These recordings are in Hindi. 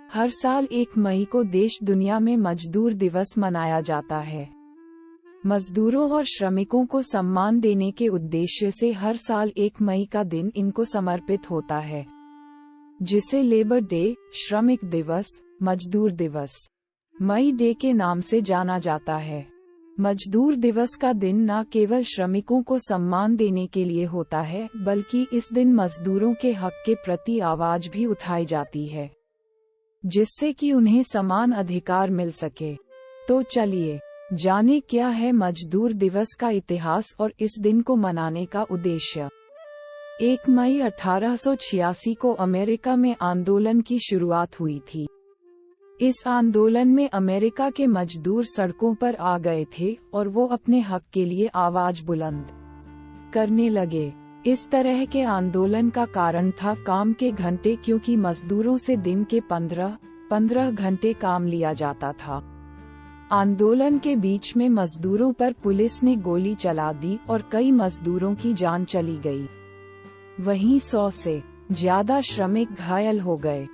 हर साल 1 मई को देश दुनिया में मजदूर दिवस मनाया जाता है। मजदूरों और श्रमिकों को सम्मान देने के उद्देश्य से हर साल 1 मई का दिन इनको समर्पित होता है, जिसे लेबर डे, श्रमिक दिवस, मजदूर दिवस, मई डे के नाम से जाना जाता है। मजदूर दिवस का दिन न केवल श्रमिकों को सम्मान देने के लिए होता है, बल्कि इस दिन मजदूरों के हक के प्रति आवाज भी उठाई जाती है, जिससे कि उन्हें समान अधिकार मिल सके। तो चलिए जाने क्या है मजदूर दिवस का इतिहास और इस दिन को मनाने का उद्देश्य। 1 मई 1886 को अमेरिका में आंदोलन की शुरुआत हुई थी। इस आंदोलन में अमेरिका के मजदूर सड़कों पर आ गए थे और वो अपने हक के लिए आवाज बुलंद करने लगे। इस तरह के आंदोलन का कारण था काम के घंटे, क्योंकि मजदूरों से दिन के 15 घंटे काम लिया जाता था। आंदोलन के बीच में मजदूरों पर पुलिस ने गोली चला दी और कई मजदूरों की जान चली गई। वहीं 100 से ज्यादा श्रमिक घायल हो गए।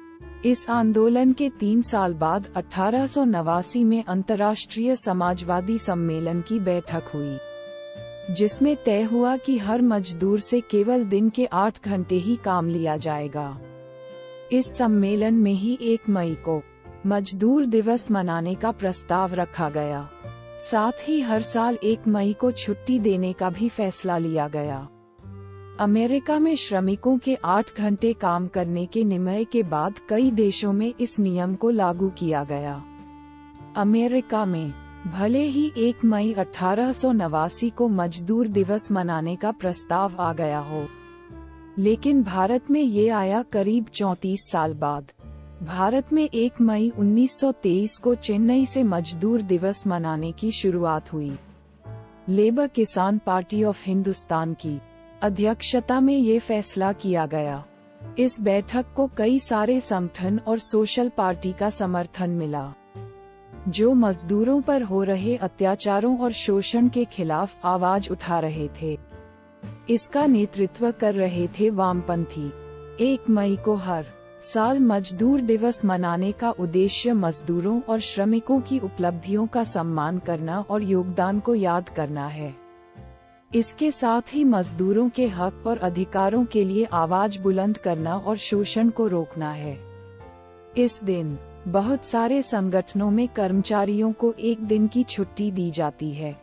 इस आंदोलन के 3 साल बाद 1889 में अंतर्राष्ट्रीय समाजवादी सम्मेलन की बैठक हुई, जिसमें तय हुआ कि हर मजदूर से केवल दिन के 8 घंटे ही काम लिया जाएगा। इस सम्मेलन में ही 1 मई को मजदूर दिवस मनाने का प्रस्ताव रखा गया। साथ ही हर साल 1 मई को छुट्टी देने का भी फैसला लिया गया। अमेरिका में श्रमिकों के 8 घंटे काम करने के निर्णय के बाद कई देशों में इस नियम को लागू किया गया। अमेरिका में भले ही 1 मई 1889 को मजदूर दिवस मनाने का प्रस्ताव आ गया हो, लेकिन भारत में ये आया करीब 34 साल बाद। भारत में 1 मई 1923 को चेन्नई से मजदूर दिवस मनाने की शुरुआत हुई। लेबर किसान पार्टी ऑफ हिंदुस्तान की अध्यक्षता में ये फैसला किया गया। इस बैठक को कई सारे संगठन और सोशल पार्टी का समर्थन मिला, जो मजदूरों पर हो रहे अत्याचारों और शोषण के खिलाफ आवाज उठा रहे थे। इसका नेतृत्व कर रहे थे वामपंथी। 1 मई को हर साल मजदूर दिवस मनाने का उद्देश्य मजदूरों और श्रमिकों की उपलब्धियों का सम्मान करना और योगदान को याद करना है। इसके साथ ही मजदूरों के हक और अधिकारों के लिए आवाज बुलंद करना और शोषण को रोकना है। इस दिन बहुत सारे संगठनों में कर्मचारियों को 1 दिन की छुट्टी दी जाती है।